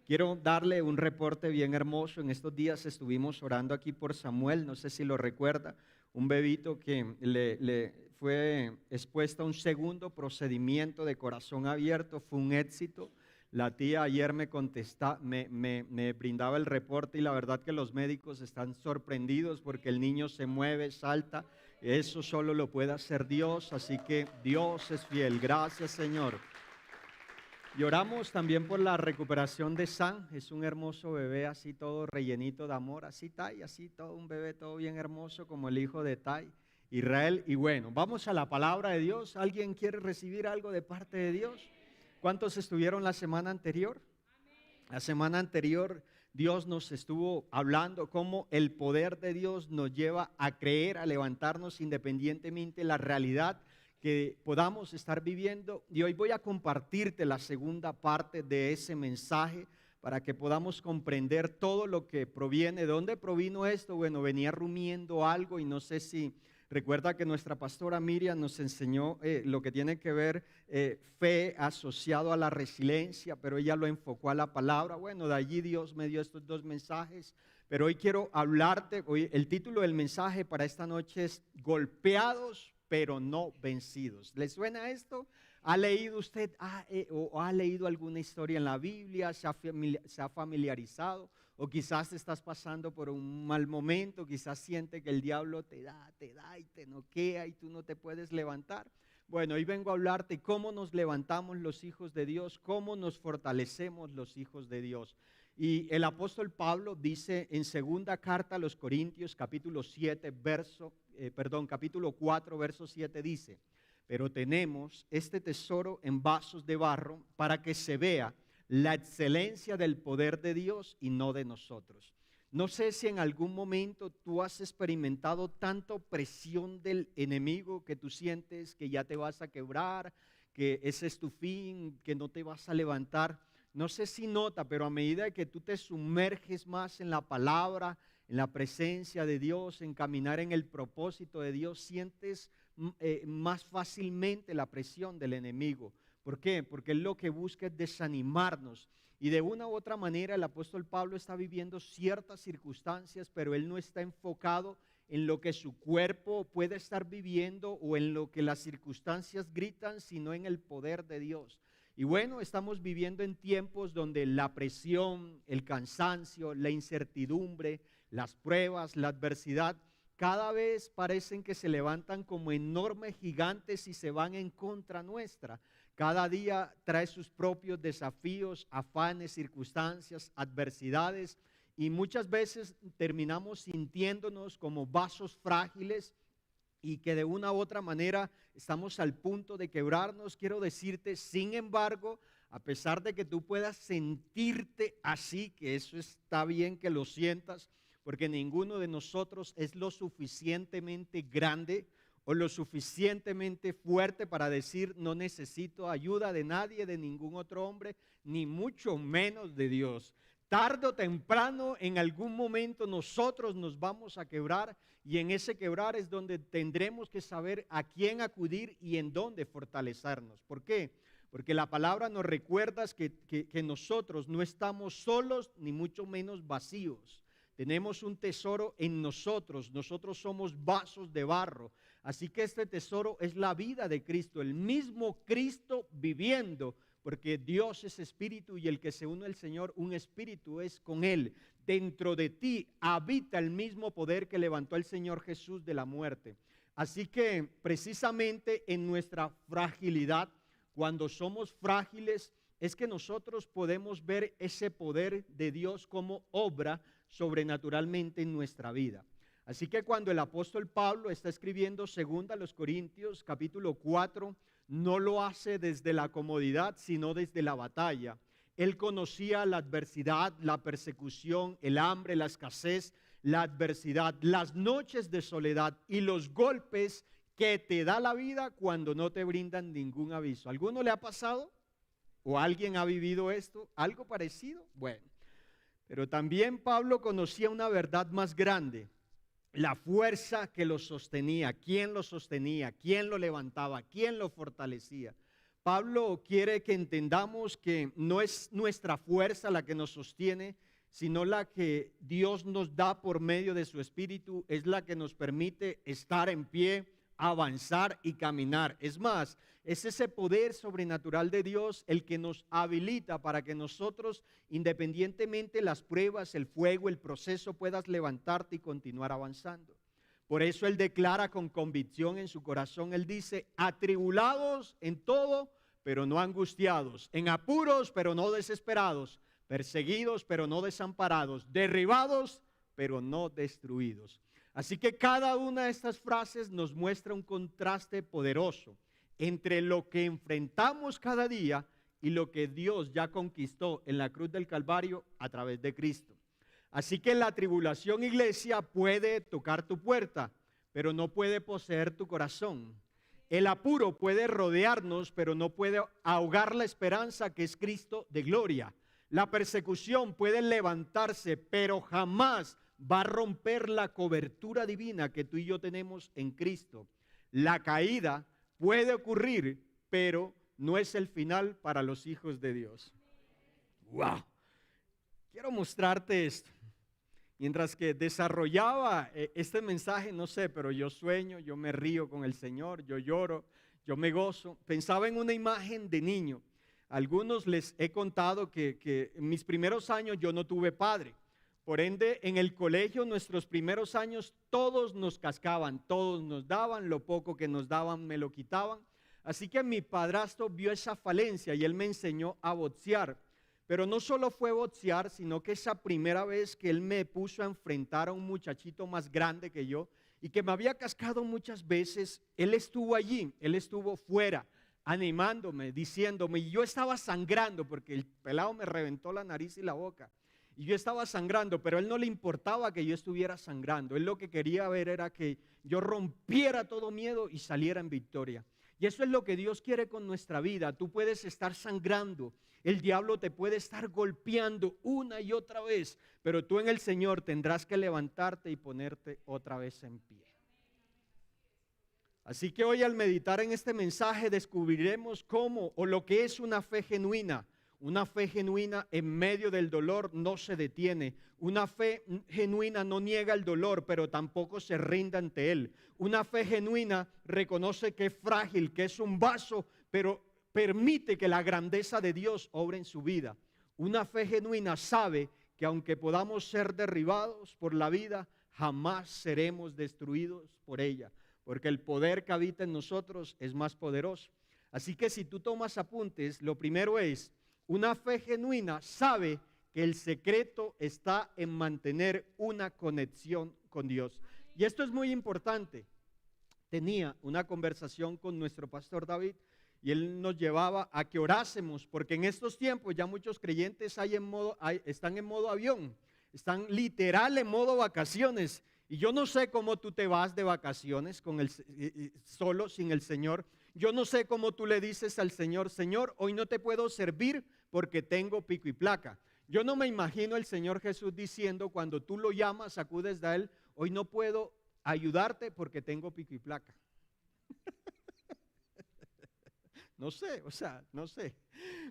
Quiero darle un reporte bien hermoso. En estos días estuvimos orando aquí por Samuel, no sé si lo recuerda, un bebito que le fue expuesto a un segundo procedimiento de corazón abierto, fue un éxito. La tía ayer me brindaba el reporte y la verdad que los médicos están sorprendidos porque el niño se mueve, salta. Eso solo lo puede hacer Dios, así que Dios es fiel. Gracias, Señor. Y oramos también por la recuperación de San, es un hermoso bebé así todo rellenito de amor, así Tai, así todo un bebé todo bien hermoso como el hijo de Tai, Israel. Y bueno, vamos a la palabra de Dios. ¿Alguien quiere recibir algo de parte de Dios? ¿Cuántos estuvieron la semana anterior? La semana anterior Dios nos estuvo hablando cómo el poder de Dios nos lleva a creer, a levantarnos independientemente de la realidad que podamos estar viviendo. Y hoy voy a compartirte la segunda parte de ese mensaje para que podamos comprender todo lo que proviene. ¿De dónde provino esto? Bueno, venía rumiando algo y no sé si recuerda que nuestra pastora Miriam nos enseñó lo que tiene que ver fe asociado a la resiliencia, pero ella lo enfocó a la palabra. Bueno, de allí Dios me dio estos dos mensajes, pero hoy quiero hablarte, hoy el título del mensaje para esta noche es Golpeados pero no vencidos. ¿Le suena esto? ¿Ha leído usted o ha leído alguna historia en la Biblia? ¿Se ha familiarizado? O quizás estás pasando por un mal momento, quizás siente que el diablo te da y te noquea y tú no te puedes levantar. Bueno, hoy vengo a hablarte cómo nos levantamos los hijos de Dios, cómo nos fortalecemos los hijos de Dios. Y el apóstol Pablo dice en segunda carta a los Corintios, capítulo 4, verso 7 dice: pero tenemos este tesoro en vasos de barro para que se vea la excelencia del poder de Dios y no de nosotros. No sé si en algún momento tú has experimentado tanto presión del enemigo que tú sientes que ya te vas a quebrar, que ese es tu fin, que no te vas a levantar. No sé si nota, pero a medida que tú te sumerges más en la palabra, en la presencia de Dios, en caminar en el propósito de Dios, sientes más fácilmente la presión del enemigo. ¿Por qué? Porque él lo que busca es desanimarnos. Y de una u otra manera el apóstol Pablo está viviendo ciertas circunstancias, pero él no está enfocado en lo que su cuerpo puede estar viviendo o en lo que las circunstancias gritan, sino en el poder de Dios. Y bueno, estamos viviendo en tiempos donde la presión, el cansancio, la incertidumbre, las pruebas, la adversidad, cada vez parecen que se levantan como enormes gigantes y se van en contra nuestra. Cada día trae sus propios desafíos, afanes, circunstancias, adversidades, y muchas veces terminamos sintiéndonos como vasos frágiles y que de una u otra manera estamos al punto de quebrarnos. Quiero decirte, sin embargo, a pesar de que tú puedas sentirte así, que eso está bien que lo sientas, porque ninguno de nosotros es lo suficientemente grande o lo suficientemente fuerte para decir no necesito ayuda de nadie, de ningún otro hombre, ni mucho menos de Dios. Tarde o temprano, en algún momento nosotros nos vamos a quebrar, y en ese quebrar es donde tendremos que saber a quién acudir y en dónde fortalecernos. ¿Por qué? Porque la palabra nos recuerda que nosotros no estamos solos ni mucho menos vacíos. Tenemos un tesoro en nosotros, nosotros somos vasos de barro. Así que este tesoro es la vida de Cristo, el mismo Cristo viviendo, porque Dios es espíritu y el que se une al Señor, un espíritu es con Él. Dentro de ti habita el mismo poder que levantó al Señor Jesús de la muerte. Así que precisamente en nuestra fragilidad, cuando somos frágiles, es que nosotros podemos ver ese poder de Dios como obra sobrenaturalmente en nuestra vida. Así que cuando el apóstol Pablo está escribiendo segunda a los Corintios, capítulo 4, no lo hace desde la comodidad, sino desde la batalla. Él conocía la adversidad, la persecución, el hambre, la escasez, la adversidad, las noches de soledad y los golpes que te da la vida cuando no te brindan ningún aviso. ¿Alguno le ha pasado? ¿O alguien ha vivido esto? ¿Algo parecido? Bueno, pero también Pablo conocía una verdad más grande. La fuerza que lo sostenía, quién lo levantaba, quién lo fortalecía. Pablo quiere que entendamos que no es nuestra fuerza la que nos sostiene, sino la que Dios nos da por medio de su Espíritu, es la que nos permite estar en pie, avanzar y caminar. Es más, es ese poder sobrenatural de Dios el que nos habilita para que nosotros, independientemente de las pruebas, el fuego, el proceso, puedas levantarte y continuar avanzando. Por eso él declara con convicción en su corazón, él dice, atribulados en todo, pero no angustiados, en apuros, pero no desesperados, perseguidos, pero no desamparados, derribados, pero no destruidos. Así que cada una de estas frases nos muestra un contraste poderoso entre lo que enfrentamos cada día y lo que Dios ya conquistó en la cruz del Calvario a través de Cristo. Así que la tribulación, iglesia, puede tocar tu puerta, pero no puede poseer tu corazón. El apuro puede rodearnos, pero no puede ahogar la esperanza que es Cristo de gloria. La persecución puede levantarse, pero jamás va a romper la cobertura divina que tú y yo tenemos en Cristo. La caída puede ocurrir, pero no es el final para los hijos de Dios. ¡Wow! Quiero mostrarte esto. Mientras que desarrollaba este mensaje, no sé, pero yo sueño, yo me río con el Señor, yo lloro, yo me gozo. Pensaba en una imagen de niño. A algunos les he contado que en mis primeros años yo no tuve padre. Por ende, en el colegio, nuestros primeros años, todos nos cascaban, todos nos daban, lo poco que nos daban me lo quitaban. Así que mi padrastro vio esa falencia y él me enseñó a boxear. Pero no solo fue boxear, sino que esa primera vez que él me puso a enfrentar a un muchachito más grande que yo y que me había cascado muchas veces, él estuvo allí, él estuvo fuera, animándome, diciéndome, y yo estaba sangrando porque el pelado me reventó la nariz y la boca. Y yo estaba sangrando, pero a él no le importaba que yo estuviera sangrando. Él lo que quería ver era que yo rompiera todo miedo y saliera en victoria. Y eso es lo que Dios quiere con nuestra vida. Tú puedes estar sangrando, el diablo te puede estar golpeando una y otra vez, pero tú en el Señor tendrás que levantarte y ponerte otra vez en pie. Así que hoy al meditar en este mensaje descubriremos cómo o lo que es una fe genuina. Una fe genuina en medio del dolor no se detiene. Una fe genuina no niega el dolor, pero tampoco se rinde ante él. Una fe genuina reconoce que es frágil, que es un vaso, pero permite que la grandeza de Dios obre en su vida. Una fe genuina sabe que aunque podamos ser derribados por la vida, jamás seremos destruidos por ella, porque el poder que habita en nosotros es más poderoso. Así que si tú tomas apuntes, lo primero es, una fe genuina sabe que el secreto está en mantener una conexión con Dios. Y esto es muy importante. Tenía una conversación con nuestro pastor David y él nos llevaba a que orásemos, porque en estos tiempos ya muchos creyentes están en modo avión, están literal en modo vacaciones. Y yo no sé cómo tú te vas de vacaciones solo, sin el Señor. Yo no sé cómo tú le dices al Señor, Señor, hoy no te puedo servir porque tengo pico y placa. Yo no me imagino el Señor Jesús diciendo cuando tú lo llamas, acudes de él, hoy no puedo ayudarte porque tengo pico y placa. No sé, no sé.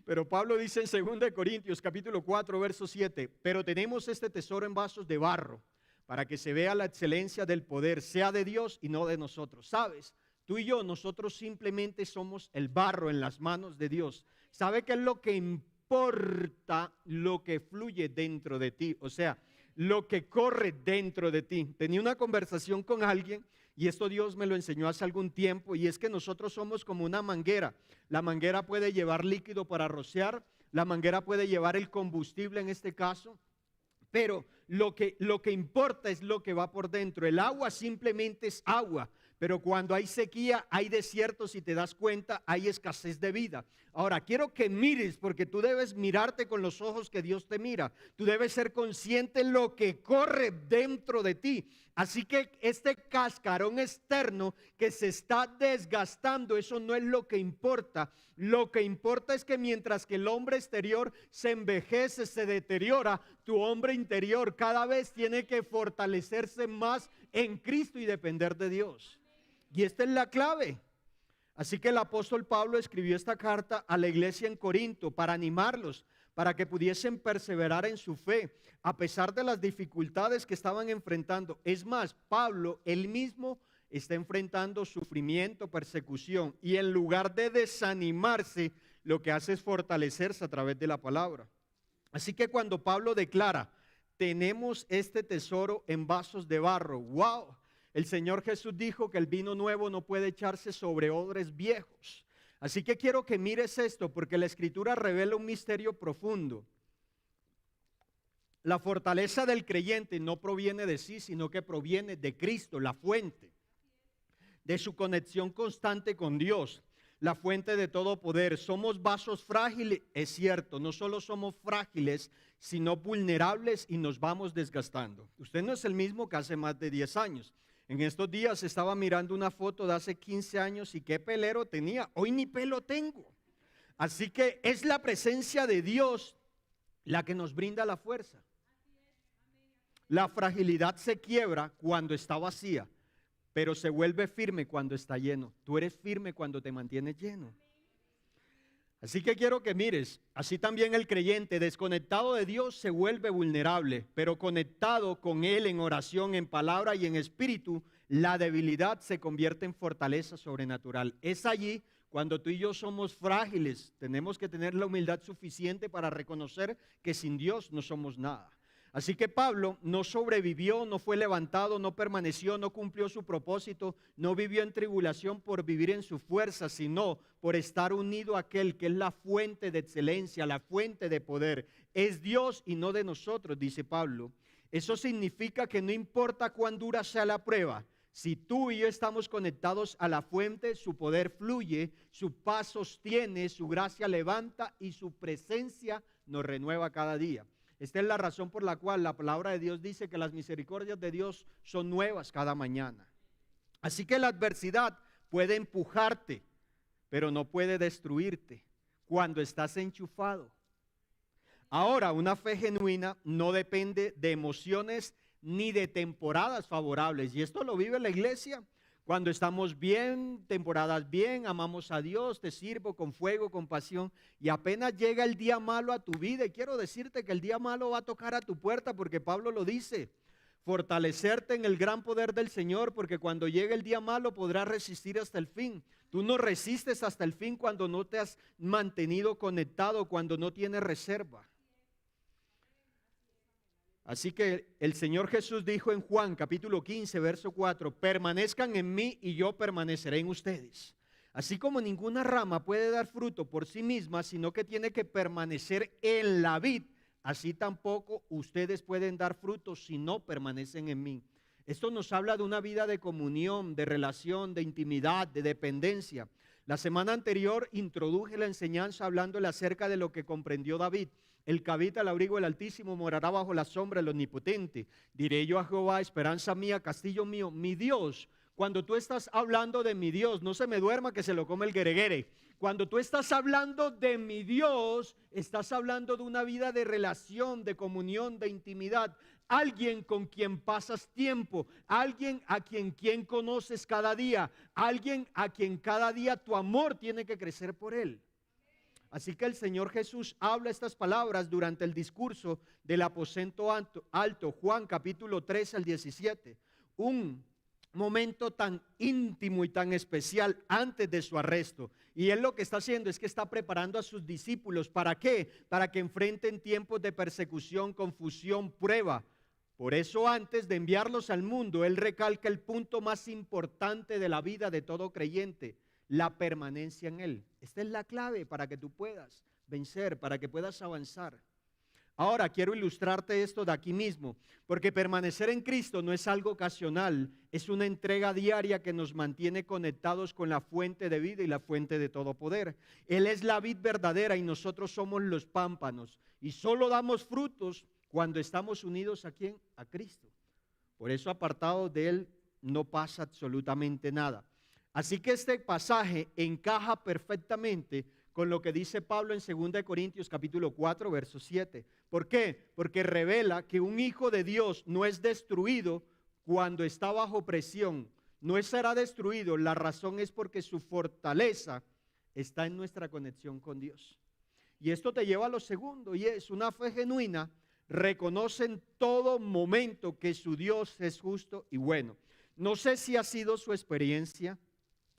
Pero Pablo dice en 2 Corintios capítulo 4, verso 7, pero tenemos este tesoro en vasos de barro, para que se vea la excelencia del poder, sea de Dios y no de nosotros. ¿Sabes? Tú y yo, nosotros simplemente somos el barro en las manos de Dios. ¿Sabe qué es lo que importa? Lo que fluye dentro de ti, o sea, lo que corre dentro de ti. Tenía una conversación con alguien y esto Dios me lo enseñó hace algún tiempo, y es que nosotros somos como una manguera. La manguera puede llevar líquido para rociar, la manguera puede llevar el combustible en este caso, pero lo que importa es lo que va por dentro. El agua simplemente es agua, pero cuando hay sequía, hay desiertos, si te das cuenta, hay escasez de vida. Ahora, quiero que mires, porque tú debes mirarte con los ojos que Dios te mira. Tú debes ser consciente de lo que corre dentro de ti. Así que este cascarón externo que se está desgastando, eso no es lo que importa. Lo que importa es que mientras que el hombre exterior se envejece, se deteriora, tu hombre interior cada vez tiene que fortalecerse más en Cristo y depender de Dios. Y esta es la clave. Así que el apóstol Pablo escribió esta carta a la iglesia en Corinto para animarlos, para que pudiesen perseverar en su fe, a pesar de las dificultades que estaban enfrentando. Es más, Pablo él mismo está enfrentando sufrimiento, persecución, y en lugar de desanimarse, lo que hace es fortalecerse a través de la palabra. Así que cuando Pablo declara, tenemos este tesoro en vasos de barro, wow, el Señor Jesús dijo que el vino nuevo no puede echarse sobre odres viejos. Así que quiero que mires esto, porque la Escritura revela un misterio profundo. La fortaleza del creyente no proviene de sí, sino que proviene de Cristo, la fuente, de su conexión constante con Dios, la fuente de todo poder. Somos vasos frágiles, es cierto, no solo somos frágiles, sino vulnerables y nos vamos desgastando. Usted no es el mismo que hace más de 10 años. En estos días estaba mirando una foto de hace 15 años y qué pelero tenía. Hoy ni pelo tengo. Así que es la presencia de Dios la que nos brinda la fuerza. La fragilidad se quiebra cuando está vacía, pero se vuelve firme cuando está lleno. Tú eres firme cuando te mantienes lleno. Así que quiero que mires, así también el creyente desconectado de Dios se vuelve vulnerable, pero conectado con Él en oración, en palabra y en espíritu, la debilidad se convierte en fortaleza sobrenatural. Es allí cuando tú y yo somos frágiles, tenemos que tener la humildad suficiente para reconocer que sin Dios no somos nada. Así que Pablo no sobrevivió, no fue levantado, no permaneció, no cumplió su propósito, no vivió en tribulación por vivir en su fuerza, sino por estar unido a aquel que es la fuente de excelencia, la fuente de poder. Es Dios y no de nosotros, dice Pablo. Eso significa que no importa cuán dura sea la prueba, si tú y yo estamos conectados a la fuente, su poder fluye, su paz sostiene, su gracia levanta y su presencia nos renueva cada día. Esta es la razón por la cual la palabra de Dios dice que las misericordias de Dios son nuevas cada mañana. Así que la adversidad puede empujarte, pero no puede destruirte cuando estás enchufado. Ahora, una fe genuina no depende de emociones ni de temporadas favorables. Y esto lo vive la iglesia. Cuando estamos bien, temporadas bien, amamos a Dios, te sirvo con fuego, con pasión, y apenas llega el día malo a tu vida, y quiero decirte que el día malo va a tocar a tu puerta, porque Pablo lo dice, fortalecerte en el gran poder del Señor, porque cuando llegue el día malo podrás resistir hasta el fin. Tú no resistes hasta el fin cuando no te has mantenido conectado, cuando no tienes reserva. Así que el Señor Jesús dijo en Juan capítulo 15, verso 4, permanezcan en mí y yo permaneceré en ustedes. Así como ninguna rama puede dar fruto por sí misma, sino que tiene que permanecer en la vid, así tampoco ustedes pueden dar fruto si no permanecen en mí. Esto nos habla de una vida de comunión, de relación, de intimidad, de dependencia. La semana anterior introduje la enseñanza hablándole acerca de lo que comprendió David. El que habita al abrigo del Altísimo morará bajo la sombra del Omnipotente. Diré yo a Jehová, esperanza mía, castillo mío, mi Dios. Cuando tú estás hablando de mi Dios, no se me duerma que se lo come el guereguere. Cuando tú estás hablando de mi Dios, estás hablando de una vida de relación, de comunión, de intimidad. Alguien con quien pasas tiempo, alguien a quien conoces cada día, alguien a quien cada día tu amor tiene que crecer por él. Así que el Señor Jesús habla estas palabras durante el discurso del aposento alto, Juan capítulo 13 al 17. Un momento tan íntimo y tan especial antes de su arresto. Y él lo que está haciendo es que está preparando a sus discípulos. ¿Para qué? Para que enfrenten tiempos de persecución, confusión, prueba. Por eso antes de enviarlos al mundo, él recalca el punto más importante de la vida de todo creyente: la permanencia en Él. Esta es la clave para que tú puedas vencer, para que puedas avanzar. Ahora quiero ilustrarte esto de aquí mismo, porque permanecer en Cristo no es algo ocasional, es una entrega diaria que nos mantiene conectados con la fuente de vida y la fuente de todo poder. Él es la vid verdadera y nosotros somos los pámpanos, y solo damos frutos cuando estamos unidos ¿a quién? A Cristo. Por eso apartados de Él no pasa absolutamente nada. Así que este pasaje encaja perfectamente con lo que dice Pablo en 2 Corintios capítulo 4, verso 7. ¿Por qué? Porque revela que un hijo de Dios no es destruido cuando está bajo presión, no será destruido. La razón es porque su fortaleza está en nuestra conexión con Dios. Y esto te lleva a lo segundo, y es una fe genuina. Reconoce en todo momento que su Dios es justo y bueno. No sé si ha sido su experiencia,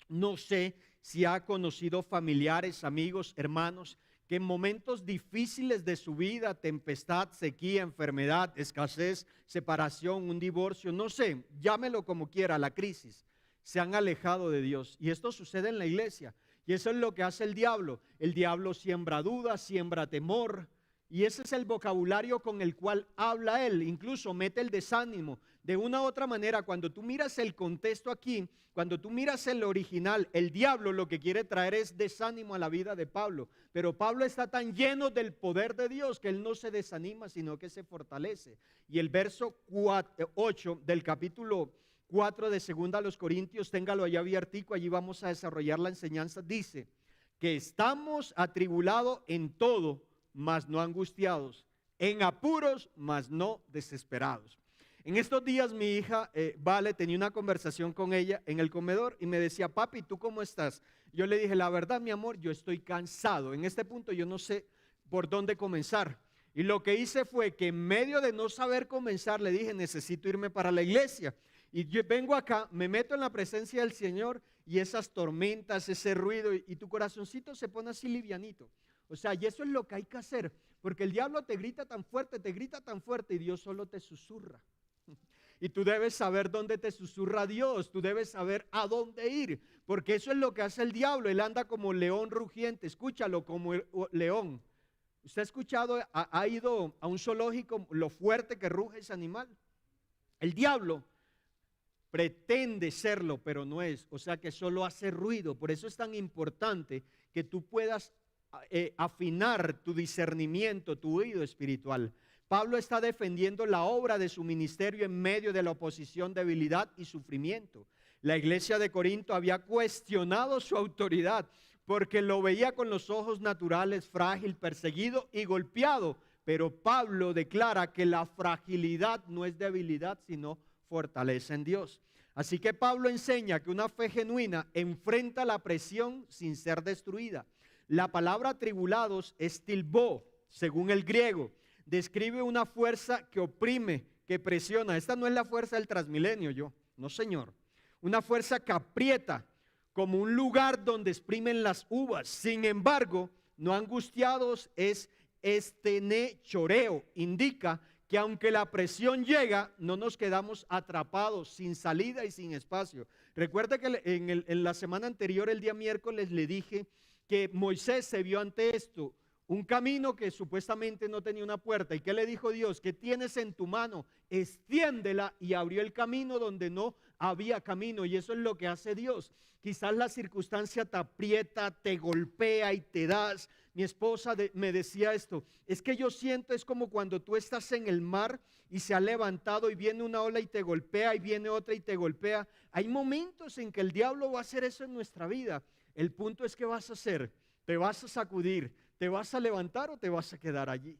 no sé si ha conocido familiares, amigos, hermanos, que en momentos difíciles de su vida, tempestad, sequía, enfermedad, escasez, separación, un divorcio, no sé, llámelo como quiera, la crisis, se han alejado de Dios. Y esto sucede en la iglesia. Y eso es lo que hace el diablo. El diablo siembra dudas, siembra temor. Y ese es el vocabulario con el cual habla él. Incluso mete el desánimo. De una u otra manera, cuando tú miras el contexto aquí, cuando tú miras el original, el diablo lo que quiere traer es desánimo a la vida de Pablo. Pero Pablo está tan lleno del poder de Dios que él no se desanima, sino que se fortalece. Y el verso 8 del capítulo 4 de 2 a los Corintios, téngalo allá abiertico, allí vamos a desarrollar la enseñanza. Dice que estamos atribulados en todo, mas no angustiados, en apuros, mas no desesperados. En estos días mi hija Vale tenía una conversación con ella en el comedor y me decía: papi, ¿tú cómo estás? Yo le dije: la verdad, mi amor, yo estoy cansado. En este punto yo no sé por dónde comenzar. Y lo que hice fue que en medio de no saber comenzar le dije: necesito irme para la iglesia. Y yo vengo acá, me meto en la presencia del Señor y esas tormentas, ese ruido, y tu corazoncito se pone así livianito. O sea, y eso es lo que hay que hacer, porque el diablo te grita tan fuerte y Dios solo te susurra. Y tú debes saber dónde te susurra Dios, tú debes saber a dónde ir, porque eso es lo que hace el diablo. Él anda como león rugiente, escúchalo, como el león. ¿Usted ha escuchado, ha ido a un zoológico, lo fuerte que ruge ese animal? El diablo pretende serlo, pero no es, o sea que solo hace ruido. Por eso es tan importante que tú puedas afinar tu discernimiento, tu oído espiritual. Pablo está defendiendo la obra de su ministerio en medio de la oposición, debilidad y sufrimiento. La iglesia de Corinto había cuestionado su autoridad porque lo veía con los ojos naturales, frágil, perseguido y golpeado. Pero Pablo declara que la fragilidad no es debilidad, sino fortaleza en Dios. Así que Pablo enseña que una fe genuina enfrenta la presión sin ser destruida. La palabra tribulados es tilbó, según el griego. Describe una fuerza que oprime, que presiona. Esta no es la fuerza del Transmilenio, no señor. Una fuerza que aprieta, como un lugar donde exprimen las uvas. Sin embargo, no angustiados es choreo. Indica que aunque la presión llega, no nos quedamos atrapados, sin salida y sin espacio. Recuerda que en la semana anterior, el día miércoles, le dije que Moisés se vio ante esto, un camino que supuestamente no tenía una puerta. ¿Y qué le dijo Dios? ¿Qué tienes en tu mano? Extiéndela, y abrió el camino donde no había camino. Y eso es lo que hace Dios. Quizás la circunstancia te aprieta, te golpea y te das. Mi esposa me decía esto: es que yo siento, es como cuando tú estás en el mar y se ha levantado y viene una ola y te golpea, y viene otra y te golpea. Hay momentos en que el diablo va a hacer eso en nuestra vida. El punto es: ¿qué vas a hacer? ¿Te vas a sacudir? ¿Te vas a levantar o te vas a quedar allí?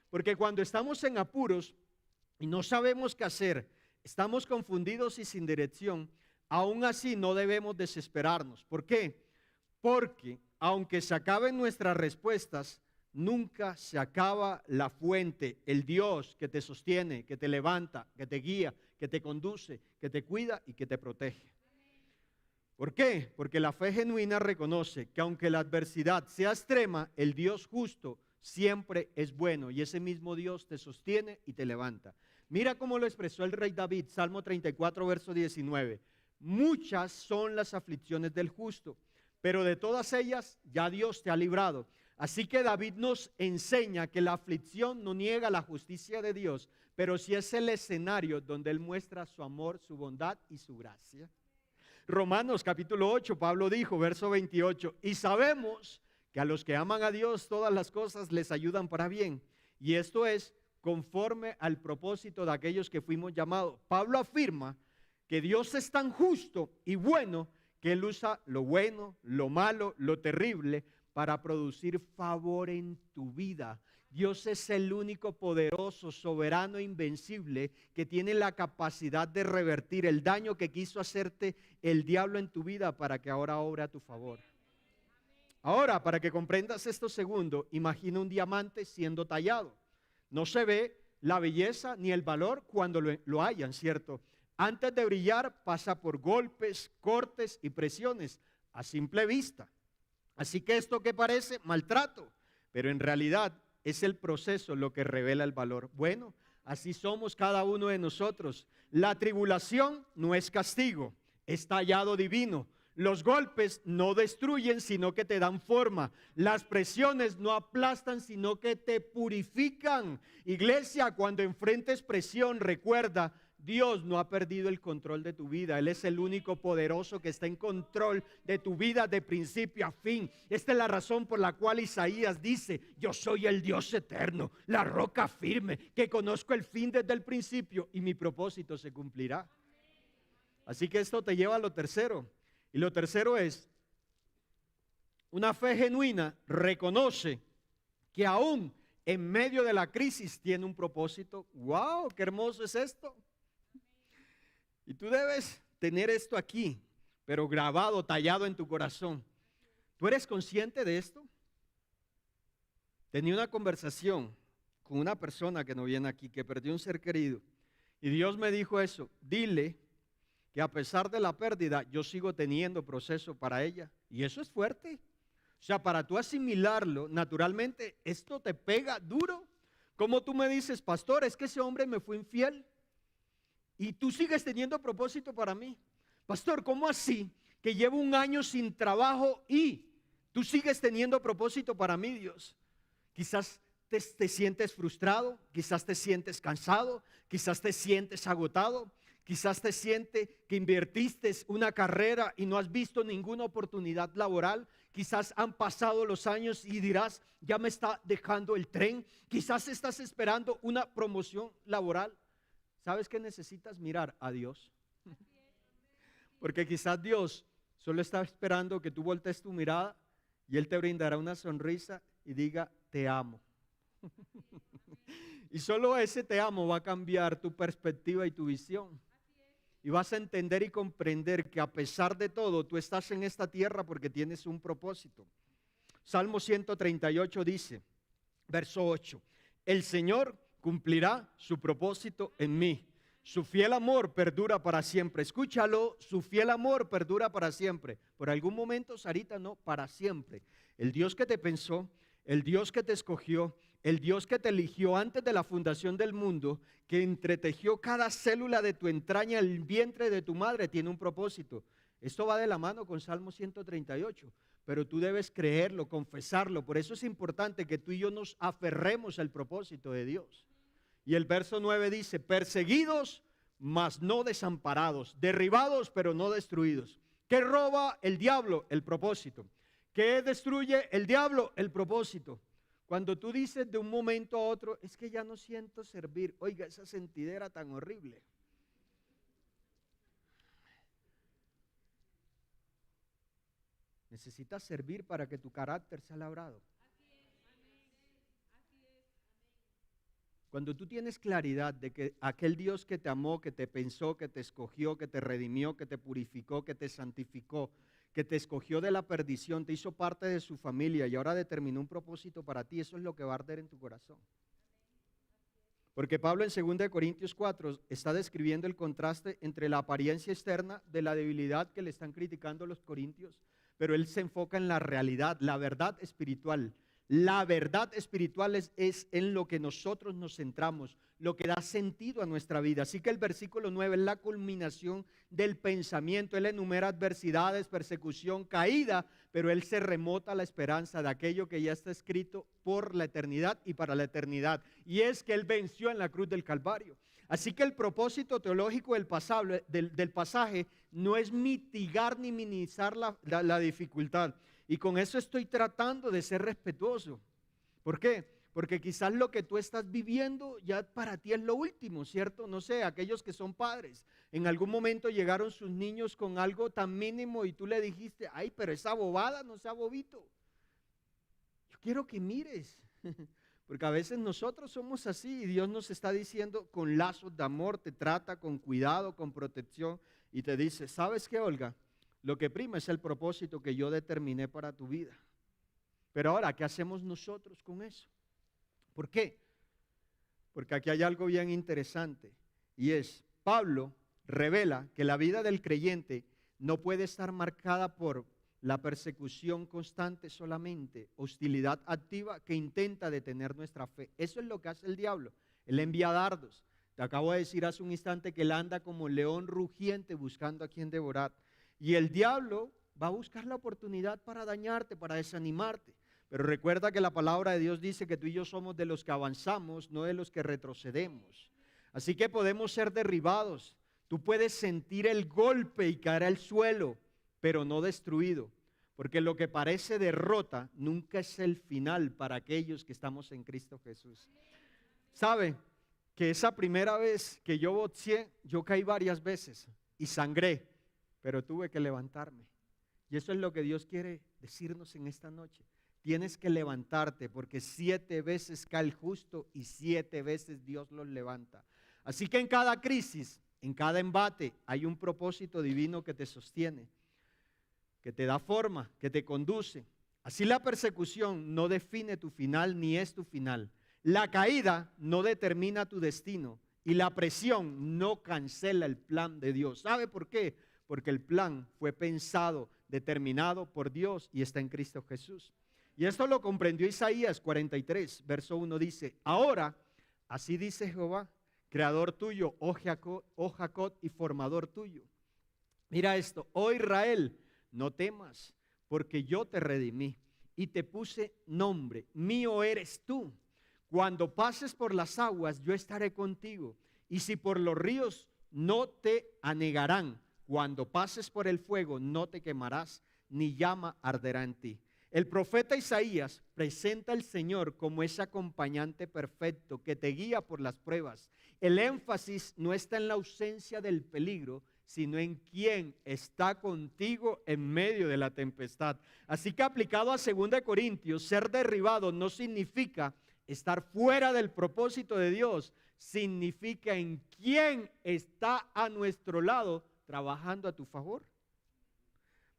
Porque cuando estamos en apuros y no sabemos qué hacer, estamos confundidos y sin dirección, aún así no debemos desesperarnos. ¿Por qué? Porque aunque se acaben nuestras respuestas, nunca se acaba la fuente, el Dios que te sostiene, que te levanta, que te guía, que te conduce, que te cuida y que te protege. ¿Por qué? Porque la fe genuina reconoce que aunque la adversidad sea extrema, el Dios justo siempre es bueno, y ese mismo Dios te sostiene y te levanta. Mira cómo lo expresó el rey David, Salmo 34, verso 19. Muchas son las aflicciones del justo, pero de todas ellas ya Dios te ha librado. Así que David nos enseña que la aflicción no niega la justicia de Dios, pero sí es el escenario donde Él muestra su amor, su bondad y su gracia. Romanos capítulo 8, Pablo dijo, verso 28, y sabemos que a los que aman a Dios todas las cosas les ayudan para bien, y esto es conforme al propósito de aquellos que fuimos llamados. Pablo afirma que Dios es tan justo y bueno que Él usa lo bueno, lo malo, lo terrible para producir favor en tu vida. Dios es el único poderoso, soberano e invencible que tiene la capacidad de revertir el daño que quiso hacerte el diablo en tu vida para que ahora obre a tu favor. Ahora, para que comprendas esto segundo, imagina un diamante siendo tallado. No se ve la belleza ni el valor cuando lo hayan, ¿cierto? Antes de brillar pasa por golpes, cortes y presiones a simple vista. Así que esto que parece maltrato, pero en realidad es el proceso lo que revela el valor. Bueno, así somos cada uno de nosotros. La tribulación no es castigo, es tallado divino. Los golpes no destruyen, sino que te dan forma. Las presiones no aplastan, sino que te purifican. Iglesia, cuando enfrentes presión, recuerda, Dios no ha perdido el control de tu vida. Él es el único poderoso que está en control de tu vida de principio a fin. Esta es la razón por la cual Isaías dice, yo soy el Dios eterno, la roca firme, que conozco el fin desde el principio y mi propósito se cumplirá. Así que esto te lleva a lo tercero. Y lo tercero es, una fe genuina reconoce que aún en medio de la crisis tiene un propósito. ¡Wow! ¡Qué hermoso es esto! Y tú debes tener esto aquí, pero grabado, tallado en tu corazón. ¿Tú eres consciente de esto? Tenía una conversación con una persona que no viene aquí, que perdió un ser querido. Y Dios me dijo eso, dile que a pesar de la pérdida, yo sigo teniendo proceso para ella. Y eso es fuerte. O sea, para tú asimilarlo, naturalmente, esto te pega duro. Como tú me dices, pastor, es que ese hombre me fue infiel. Y tú sigues teniendo propósito para mí. Pastor, ¿cómo así? Que llevo un año sin trabajo y tú sigues teniendo propósito para mí, Dios. Quizás te sientes frustrado, quizás te sientes cansado, quizás te sientes agotado. Quizás te sientes que invertiste una carrera y no has visto ninguna oportunidad laboral. Quizás han pasado los años y dirás, ya me está dejando el tren. Quizás estás esperando una promoción laboral. ¿Sabes qué necesitas? Mirar a Dios. Porque quizás Dios solo está esperando que tú voltees tu mirada y Él te brindará una sonrisa y diga, te amo. Y solo ese te amo va a cambiar tu perspectiva y tu visión. Y vas a entender y comprender que a pesar de todo, tú estás en esta tierra porque tienes un propósito. Salmo 138 dice, verso 8, el Señor cumplirá su propósito en mí. Su fiel amor perdura para siempre. Escúchalo, su fiel amor perdura para siempre. Por algún momento, Sarita, no, para siempre. El Dios que te pensó, el Dios que te escogió, el Dios que te eligió antes de la fundación del mundo, que entretejió cada célula de tu entraña, el vientre de tu madre, tiene un propósito. Esto va de la mano con Salmo 138, pero tú debes creerlo, confesarlo. Por eso es importante que tú y yo nos aferremos al propósito de Dios. Y el verso 9 dice, perseguidos, mas no desamparados, derribados, pero no destruidos. ¿Qué roba el diablo? El propósito. ¿Qué destruye el diablo? El propósito. Cuando tú dices de un momento a otro, es que ya no siento servir. Oiga, esa sentidera tan horrible. Necesitas servir para que tu carácter sea labrado. Cuando tú tienes claridad de que aquel Dios que te amó, que te pensó, que te escogió, que te redimió, que te purificó, que te santificó, que te escogió de la perdición, te hizo parte de su familia y ahora determinó un propósito para ti, eso es lo que va a arder en tu corazón. Porque Pablo en 2 Corintios 4 está describiendo el contraste entre la apariencia externa de la debilidad que le están criticando los corintios, pero él se enfoca en la realidad, la verdad espiritual. La verdad espiritual es en lo que nosotros nos centramos, lo que da sentido a nuestra vida. Así que el versículo 9 es la culminación del pensamiento. Él enumera adversidades, persecución, caída, pero él se remota a la esperanza de aquello que ya está escrito por la eternidad y para la eternidad. Y es que él venció en la cruz del Calvario. Así que el propósito teológico del pasaje no es mitigar ni minimizar la dificultad. Y con eso estoy tratando de ser respetuoso. ¿Por qué? Porque quizás lo que tú estás viviendo ya para ti es lo último, ¿cierto? No sé, aquellos que son padres, en algún momento llegaron sus niños con algo tan mínimo y tú le dijiste, ay, pero esa bobada, no sea bobito. quiero que mires. Porque a veces nosotros somos así y Dios nos está diciendo con lazos de amor, te trata con cuidado, con protección y te dice, ¿sabes qué, Olga? Lo que prima es el propósito que yo determiné para tu vida. Pero ahora, ¿qué hacemos nosotros con eso? ¿Por qué? Porque aquí hay algo bien interesante y es, Pablo revela que la vida del creyente no puede estar marcada por la persecución constante solamente, hostilidad activa que intenta detener nuestra fe. Eso es lo que hace el diablo. Él envía dardos. Te acabo de decir hace un instante que él anda como león rugiente buscando a quien devorar. Y el diablo va a buscar la oportunidad para dañarte, para desanimarte. Pero recuerda que la palabra de Dios dice que tú y yo somos de los que avanzamos, no de los que retrocedemos. Así que podemos ser derribados. Tú puedes sentir el golpe y caer al suelo, pero no destruido, porque lo que parece derrota nunca es el final para aquellos que estamos en Cristo Jesús. ¿Sabe que esa primera vez que yo boxeé, yo caí varias veces y sangré, pero tuve que levantarme? Y eso es lo que Dios quiere decirnos en esta noche. Tienes que levantarte, porque 7 veces cae el justo y 7 veces Dios los levanta. Así que en cada crisis, en cada embate, hay un propósito divino que te sostiene, que te da forma, que te conduce. Así la persecución no define tu final ni es tu final. La caída no determina tu destino y la presión no cancela el plan de Dios. ¿Sabe por qué? Porque el plan fue pensado, determinado por Dios y está en Cristo Jesús. Y esto lo comprendió Isaías 43, verso 1 dice, ahora, así dice Jehová, creador tuyo, oh Jacob, y formador tuyo. Mira esto, oh Israel, no temas, porque yo te redimí y te puse nombre, mío eres tú. Cuando pases por las aguas, yo estaré contigo, y si por los ríos, no te anegarán. Cuando pases por el fuego, no te quemarás, ni llama arderá en ti. El profeta Isaías presenta al Señor como ese acompañante perfecto que te guía por las pruebas. El énfasis no está en la ausencia del peligro, sino en quién está contigo en medio de la tempestad. Así que aplicado a 2 Corintios, ser derribado no significa estar fuera del propósito de Dios, significa en quién está a nuestro lado trabajando a tu favor.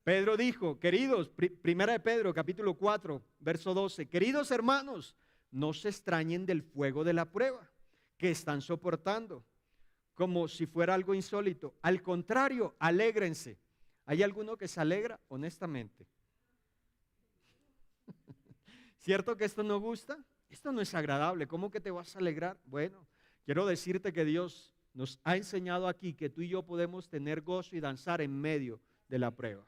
Pedro dijo, queridos, primera de Pedro, capítulo 4, verso 12, queridos hermanos, no se extrañen del fuego de la prueba que están soportando, como si fuera algo insólito. Al contrario, alégrense. ¿Hay alguno que se alegra? Honestamente. ¿Cierto que esto no gusta? Esto no es agradable. ¿Cómo que te vas a alegrar? Bueno, quiero decirte que Dios nos ha enseñado aquí que tú y yo podemos tener gozo y danzar en medio de la prueba.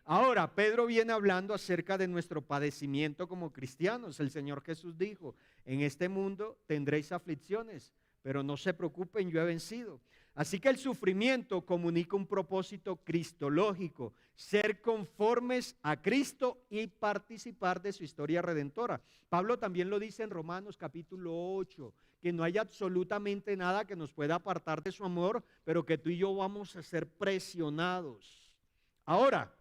Ahora, Pedro viene hablando acerca de nuestro padecimiento como cristianos. El Señor Jesús dijo, en este mundo tendréis aflicciones, pero no se preocupen, yo he vencido. Así que el sufrimiento comunica un propósito cristológico, ser conformes a Cristo y participar de su historia redentora. Pablo también lo dice en Romanos capítulo 8, que no hay absolutamente nada que nos pueda apartar de su amor, pero que tú y yo vamos a ser presionados. Ahora,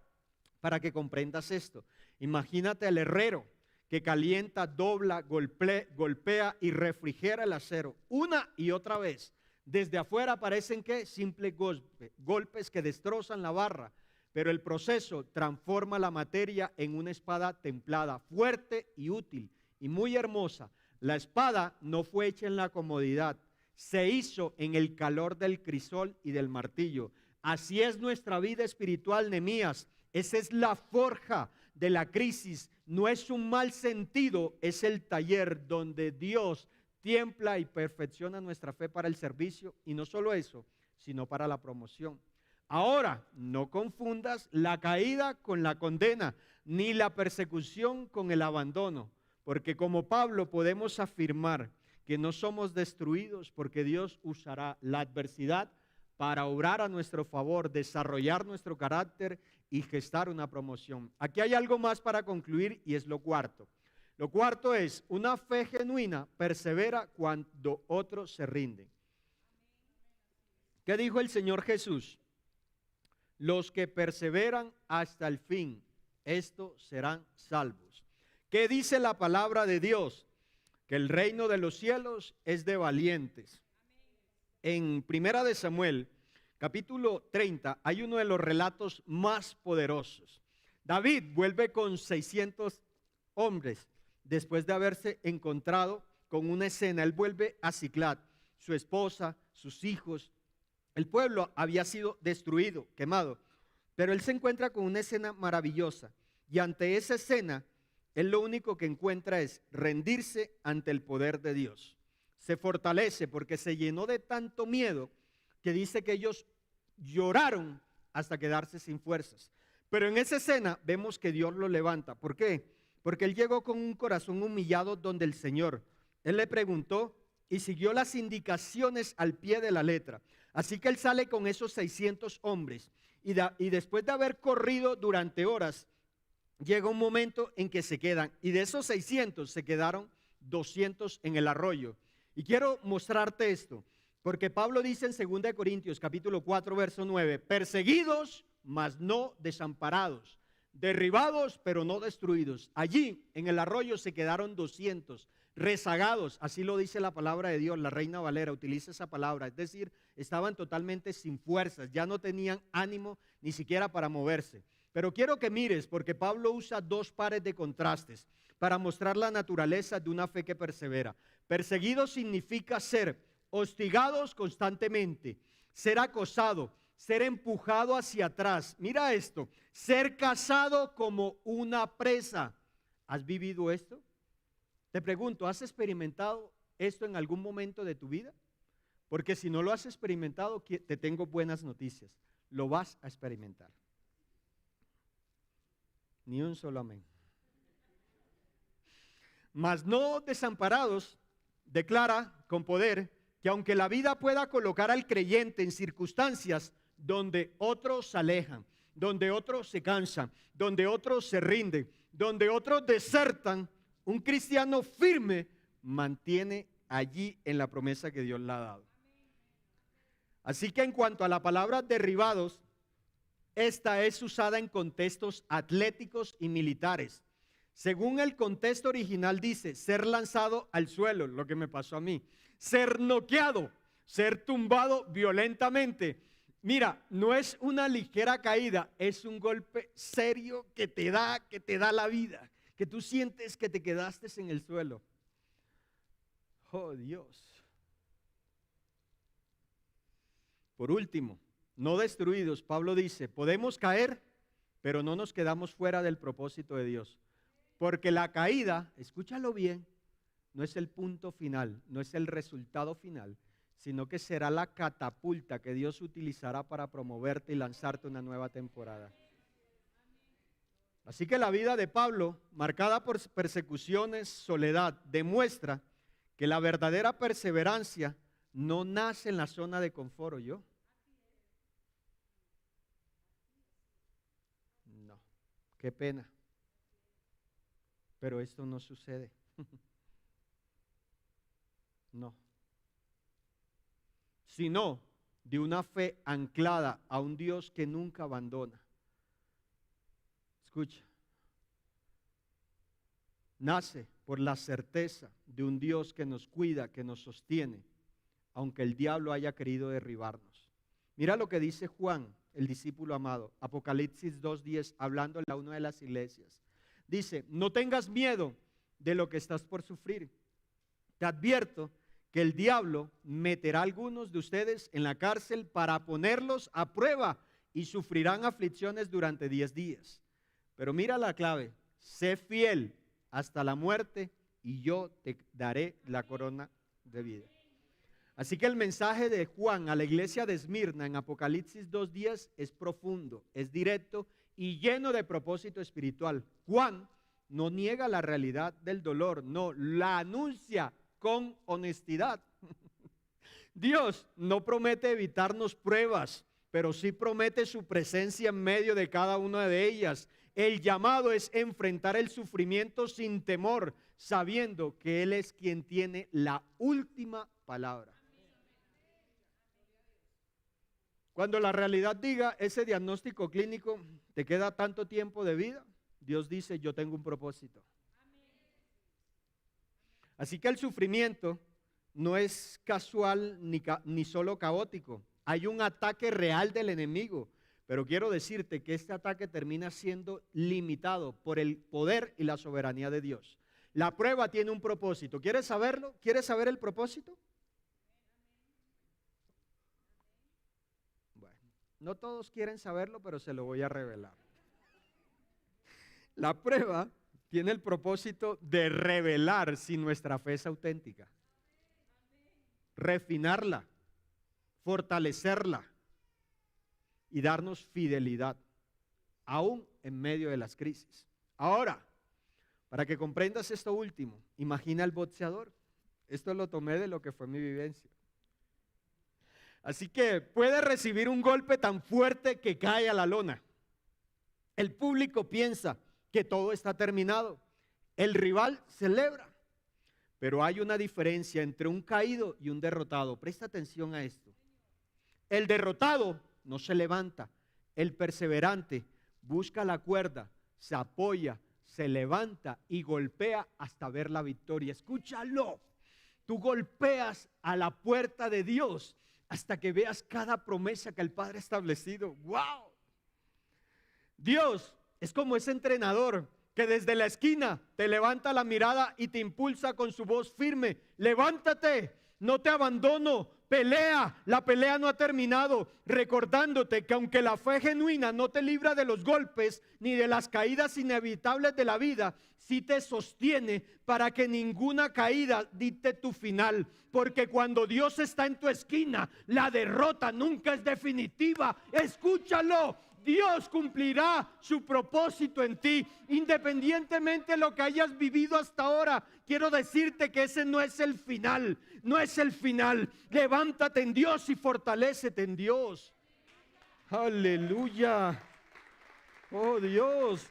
para que comprendas esto, imagínate al herrero que calienta, dobla, golpea y refrigera el acero una y otra vez. Desde afuera parecen que simples golpes que destrozan la barra, pero el proceso transforma la materia en una espada templada, fuerte y útil y muy hermosa. La espada no fue hecha en la comodidad, se hizo en el calor del crisol y del martillo. Así es nuestra vida espiritual, Nehemías. Esa es la forja de la crisis. No es un mal sentido, es el taller donde Dios templa y perfecciona nuestra fe para el servicio. Y no solo eso, sino para la promoción. Ahora, no confundas la caída con la condena, ni la persecución con el abandono. Porque como Pablo podemos afirmar que no somos destruidos porque Dios usará la adversidad para obrar a nuestro favor, desarrollar nuestro carácter y gestar una promoción. Aquí hay algo más para concluir y es lo cuarto. Lo cuarto es, una fe genuina persevera cuando otros se rinden. ¿Qué dijo el Señor Jesús? Los que perseveran hasta el fin, estos serán salvos. ¿Qué dice la palabra de Dios? Que el reino de los cielos es de valientes. En Primera de Samuel, capítulo 30, hay uno de los relatos más poderosos. David vuelve con 600 hombres después de haberse encontrado con una escena. Él vuelve a Siclag, su esposa, sus hijos. El pueblo había sido destruido, quemado, pero él se encuentra con una escena maravillosa. Y ante esa escena, él lo único que encuentra es rendirse ante el poder de Dios. Se fortalece porque se llenó de tanto miedo que dice que ellos lloraron hasta quedarse sin fuerzas. Pero en esa escena vemos que Dios lo levanta. ¿Por qué? Porque él llegó con un corazón humillado donde el Señor. Él le preguntó y siguió las indicaciones al pie de la letra. Así que él sale con esos 600 hombres y después de haber corrido durante horas, llega un momento en que se quedan, y de esos 600 se quedaron 200 en el arroyo. Y quiero mostrarte esto, porque Pablo dice en 2 Corintios capítulo 4 verso 9, perseguidos mas no desamparados, derribados pero no destruidos. Allí en el arroyo se quedaron 200 rezagados, así lo dice la palabra de Dios. La Reina Valera utiliza esa palabra, es decir, estaban totalmente sin fuerzas, ya no tenían ánimo ni siquiera para moverse. Pero quiero que mires, porque Pablo usa dos pares de contrastes para mostrar la naturaleza de una fe que persevera. Perseguido significa ser hostigados constantemente, ser acosado, ser empujado hacia atrás. Mira esto, ser cazado como una presa. ¿Has vivido esto? Te pregunto, ¿has experimentado esto en algún momento de tu vida? Porque si no lo has experimentado, te tengo buenas noticias. Lo vas a experimentar. Ni un solo amén. Mas no desamparados, declara con poder que aunque la vida pueda colocar al creyente en circunstancias donde otros se alejan, donde otros se cansan, donde otros se rinden, donde otros desertan, un cristiano firme mantiene allí en la promesa que Dios le ha dado. Así que en cuanto a la palabra derribados, esta es usada en contextos atléticos y militares. Según el contexto original dice, ser lanzado al suelo, lo que me pasó a mí. Ser noqueado, ser tumbado violentamente. Mira, no es una ligera caída, es un golpe serio que te da la vida, que tú sientes que te quedaste en el suelo. Oh Dios. Por último, no destruidos, Pablo dice, podemos caer, pero no nos quedamos fuera del propósito de Dios. Porque la caída, escúchalo bien, no es el punto final, no es el resultado final, sino que será la catapulta que Dios utilizará para promoverte y lanzarte una nueva temporada. Así que la vida de Pablo, marcada por persecuciones, soledad, demuestra que la verdadera perseverancia no nace en la zona de confort, ¿oyó? No, qué pena. Pero esto no sucede. No. Sino de una fe anclada a un Dios que nunca abandona. Escucha. Nace por la certeza de un Dios que nos cuida, que nos sostiene, aunque el diablo haya querido derribarnos. Mira lo que dice Juan, el discípulo amado, Apocalipsis 2:10, hablando a una de las iglesias. Dice, no tengas miedo de lo que estás por sufrir. Te advierto que el diablo meterá a algunos de ustedes en la cárcel para ponerlos a prueba y sufrirán aflicciones durante 10 días. Pero mira la clave, sé fiel hasta la muerte y yo te daré la corona de vida. Así que el mensaje de Juan a la iglesia de Esmirna en Apocalipsis 2:10 es profundo, es directo y lleno de propósito espiritual. Juan no niega la realidad del dolor, no, la anuncia con honestidad. Dios no promete evitarnos pruebas, pero sí promete su presencia en medio de cada una de ellas. El llamado es enfrentar el sufrimiento sin temor, sabiendo que Él es quien tiene la última palabra. Cuando la realidad diga, ese diagnóstico clínico, te queda tanto tiempo de vida, Dios dice, yo tengo un propósito. Así que el sufrimiento no es casual ni solo caótico. Hay un ataque real del enemigo, pero quiero decirte que este ataque termina siendo limitado por el poder y la soberanía de Dios. La prueba tiene un propósito. ¿Quieres saberlo? ¿Quieres saber el propósito? Bueno, no todos quieren saberlo, pero se lo voy a revelar. La prueba tiene el propósito de revelar si nuestra fe es auténtica, refinarla, fortalecerla y darnos fidelidad, aún en medio de las crisis. Ahora, para que comprendas esto último, imagina el boxeador. Esto lo tomé de lo que fue mi vivencia. Así que puede recibir un golpe tan fuerte que cae a la lona. El público piensa que todo está terminado. El rival celebra. Pero hay una diferencia entre un caído y un derrotado. Presta atención a esto. El derrotado no se levanta. El perseverante busca la cuerda, se apoya, se levanta y golpea hasta ver la victoria. Escúchalo. Tú golpeas a la puerta de Dios hasta que veas cada promesa que el Padre ha establecido. ¡Wow! Dios es como ese entrenador que desde la esquina te levanta la mirada y te impulsa con su voz firme. Levántate, no te abandono, pelea, la pelea no ha terminado, recordándote que aunque la fe genuina no te libra de los golpes ni de las caídas inevitables de la vida, sí te sostiene para que ninguna caída dicte tu final, porque cuando Dios está en tu esquina, la derrota nunca es definitiva. Escúchalo. Dios cumplirá su propósito en ti, independientemente de lo que hayas vivido hasta ahora. Quiero decirte que ese no es el final, no es el final. Levántate en Dios y fortalécete en Dios. Aleluya. Oh Dios.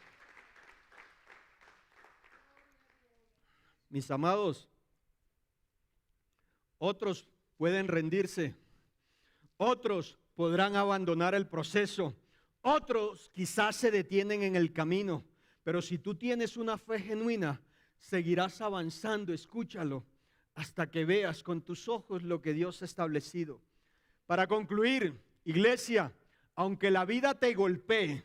Mis amados, otros pueden rendirse, otros podrán abandonar el proceso. Otros quizás se detienen en el camino, pero si tú tienes una fe genuina, seguirás avanzando, escúchalo, hasta que veas con tus ojos lo que Dios ha establecido. Para concluir, iglesia, aunque la vida te golpee,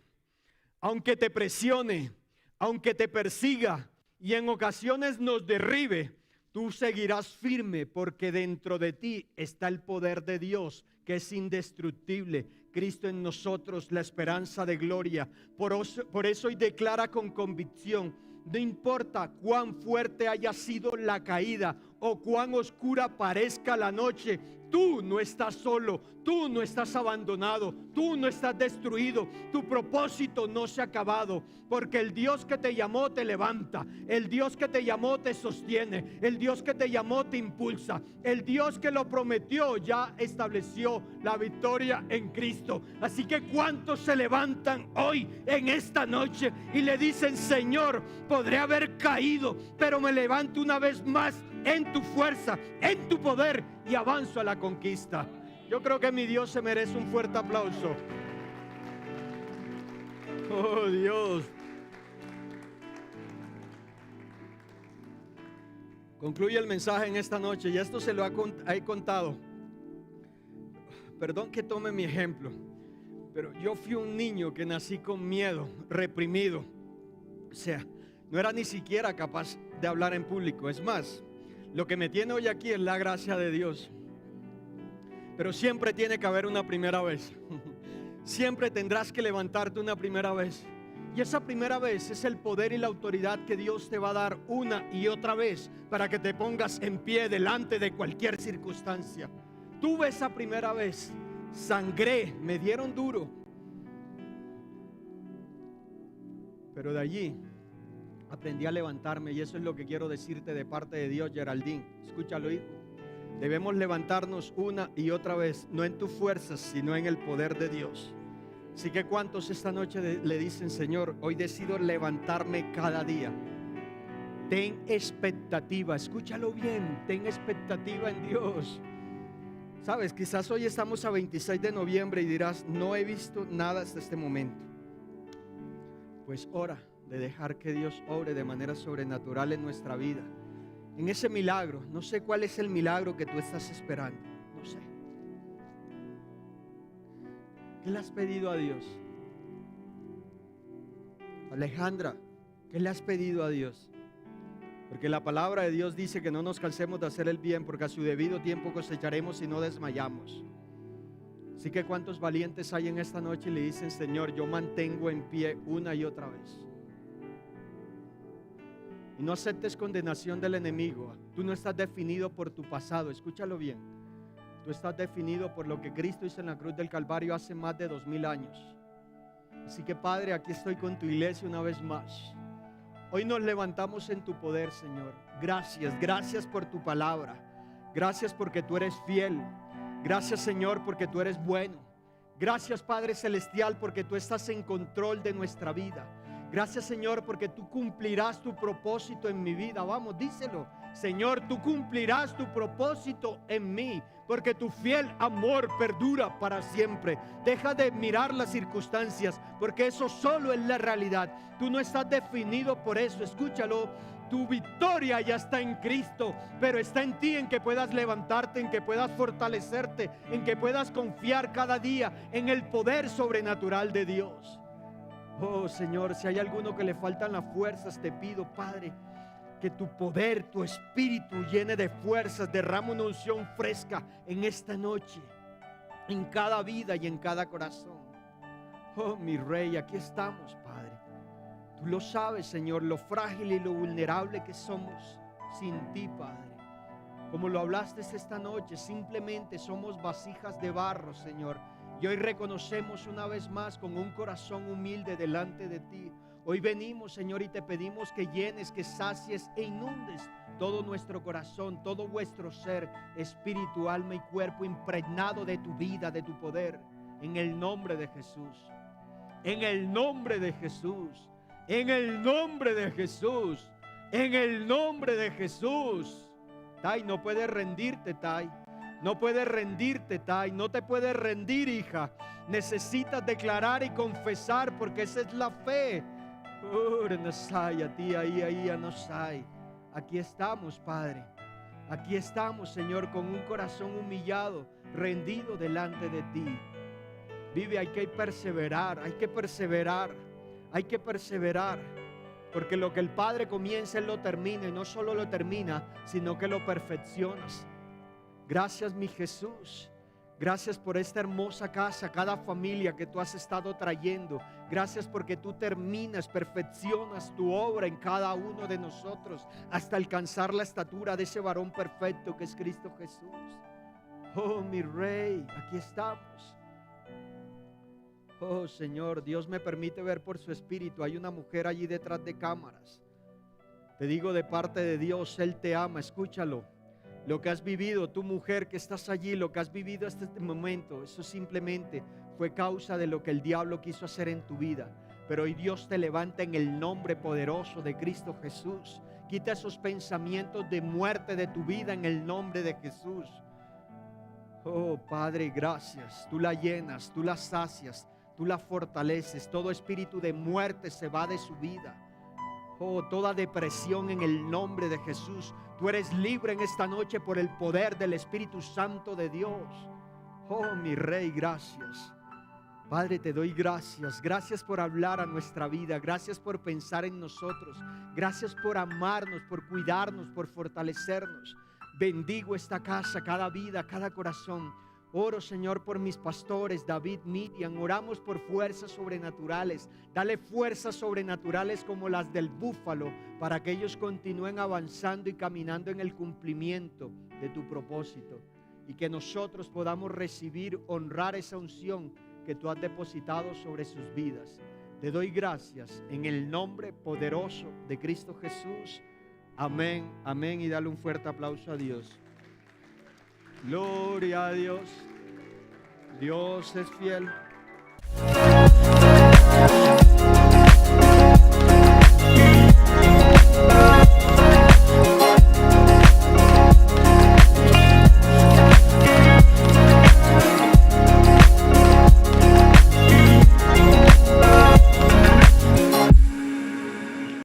aunque te presione, aunque te persiga y en ocasiones nos derribe, tú seguirás firme porque dentro de ti está el poder de Dios que es indestructible. Cristo en nosotros, la esperanza de gloria. Por eso hoy declara con convicción, no importa cuán fuerte haya sido la caída o cuán oscura parezca la noche, tú no estás solo, tú no estás abandonado, tú no estás destruido, tu propósito no se ha acabado, porque el Dios que te llamó te levanta, el Dios que te llamó te sostiene, el Dios que te llamó te impulsa, el Dios que lo prometió ya estableció la victoria en Cristo. Así que ¿cuántos se levantan hoy en esta noche y le dicen: Señor, podré haber caído, pero me levanto una vez más en tu fuerza, en tu poder y avanzo a la conquista? Yo creo que mi Dios se merece un fuerte aplauso. Oh Dios. Concluye el mensaje en esta noche y esto se lo he contado. Perdón que tome mi ejemplo, pero yo fui un niño que nací con miedo, reprimido. O sea, no era ni siquiera capaz de hablar en público. Es más, lo que me tiene hoy aquí es la gracia de Dios. Pero siempre tiene que haber una primera vez. Siempre tendrás que levantarte una primera vez. Y esa primera vez es el poder y la autoridad que Dios te va a dar una y otra vez para que te pongas en pie delante de cualquier circunstancia. Tuve esa primera vez, sangré, me dieron duro. Pero de allí aprendí a levantarme, y eso es lo que quiero decirte de parte de Dios, Geraldine. Escúchalo, hijo. Debemos levantarnos una y otra vez, no en tus fuerzas, sino en el poder de Dios. Así que ¿cuántos esta noche le dicen: Señor, hoy decido levantarme cada día? Ten expectativa, escúchalo bien, ten expectativa en Dios. Sabes, quizás hoy estamos a 26 de noviembre y dirás: no he visto nada hasta este momento. Pues hora de dejar que Dios obre de manera sobrenatural en nuestra vida. en ese milagro. No sé cuál es el milagro que tú estás esperando. No sé. ¿Qué le has pedido a Dios? Alejandra, ¿qué le has pedido a Dios? Porque la palabra de Dios dice que no nos cansemos de hacer el bien, porque a su debido tiempo cosecharemos y no desmayamos. Así que cuántos valientes hay en esta noche y le dicen: Señor, yo mantengo en pie una y otra vez. Y no aceptes condenación del enemigo. Tú no estás definido por tu pasado, escúchalo bien. Tú estás definido por lo que Cristo hizo en la cruz del Calvario hace más de 2000 años. Así que Padre, aquí estoy con tu iglesia una vez más. Hoy nos levantamos en tu poder, Señor. Gracias, gracias por tu palabra. Gracias porque tú eres fiel. Gracias, Señor, porque tú eres bueno. Gracias, Padre Celestial, porque tú estás en control de nuestra vida. Gracias, Señor, porque tú cumplirás tu propósito en mi vida. Vamos, díselo. Señor, tú cumplirás tu propósito en mí, porque tu fiel amor perdura para siempre. Deja de mirar las circunstancias, porque eso solo es la realidad. Tú no estás definido por eso, escúchalo. Tu victoria ya está en Cristo, pero está en ti, en que puedas levantarte, en que puedas fortalecerte, en que puedas confiar cada día en el poder sobrenatural de Dios. Oh Señor, si hay alguno que le faltan las fuerzas, te pido, Padre, que tu poder, tu espíritu llene de fuerzas, derrama una unción fresca en esta noche, en cada vida y en cada corazón. Oh mi Rey, aquí estamos, Padre. Tú lo sabes, Señor, lo frágil y lo vulnerable que somos sin ti, Padre. Como lo hablaste esta noche, simplemente somos vasijas de barro, Señor. Y hoy reconocemos una vez más con un corazón humilde delante de ti. Hoy venimos, Señor, y te pedimos que llenes, que sacies e inundes todo nuestro corazón, todo vuestro ser, espíritu, alma y cuerpo, impregnado de tu vida, de tu poder. En el nombre de Jesús. En el nombre de Jesús. En el nombre de Jesús. En el nombre de Jesús. Tai, no puedes rendirte, Tai. No puedes rendirte, Tai. No te puedes rendir, hija. Necesitas declarar y confesar, porque esa es la fe. Aquí estamos, Padre. Aquí estamos, Señor, con un corazón humillado, rendido delante de ti. Vive, hay que perseverar, hay que perseverar, hay que perseverar. Porque lo que el Padre comienza, Él lo termina. Y no solo lo termina, sino que lo perfeccionas. Gracias, mi Jesús. Gracias por esta hermosa casa, cada familia que tú has estado trayendo. Gracias porque tú terminas, perfeccionas tu obra en cada uno de nosotros, hasta alcanzar la estatura de ese varón perfecto que es Cristo Jesús. Oh, mi Rey, aquí estamos. Oh, Señor, Dios me permite ver por su espíritu. Hay una mujer allí detrás de cámaras. Te digo de parte de Dios, Él te ama, escúchalo. Lo que has vivido, tu mujer que estás allí, lo que has vivido hasta este momento, eso simplemente fue causa de lo que el diablo quiso hacer en tu vida. Pero hoy Dios te levanta en el nombre poderoso de Cristo Jesús. Quita esos pensamientos de muerte de tu vida en el nombre de Jesús. Oh Padre, gracias. Tú la llenas, tú la sacias, tú la fortaleces. Todo espíritu de muerte se va de su vida. Oh, toda depresión en el nombre de Jesús. Tú eres libre en esta noche por el poder del Espíritu Santo de Dios. Oh, mi Rey, gracias. Padre, te doy gracias. Gracias por hablar a nuestra vida. Gracias por pensar en nosotros. Gracias por amarnos, por cuidarnos, por fortalecernos. Bendigo esta casa, cada vida, cada corazón. Oro, Señor, por mis pastores, David, Miriam. Oramos por fuerzas sobrenaturales. Dale fuerzas sobrenaturales como las del búfalo, para que ellos continúen avanzando y caminando en el cumplimiento de tu propósito. Y que nosotros podamos recibir, honrar esa unción que tú has depositado sobre sus vidas. Te doy gracias en el nombre poderoso de Cristo Jesús. Amén, amén. Y dale un fuerte aplauso a Dios. Gloria a Dios. Dios es fiel.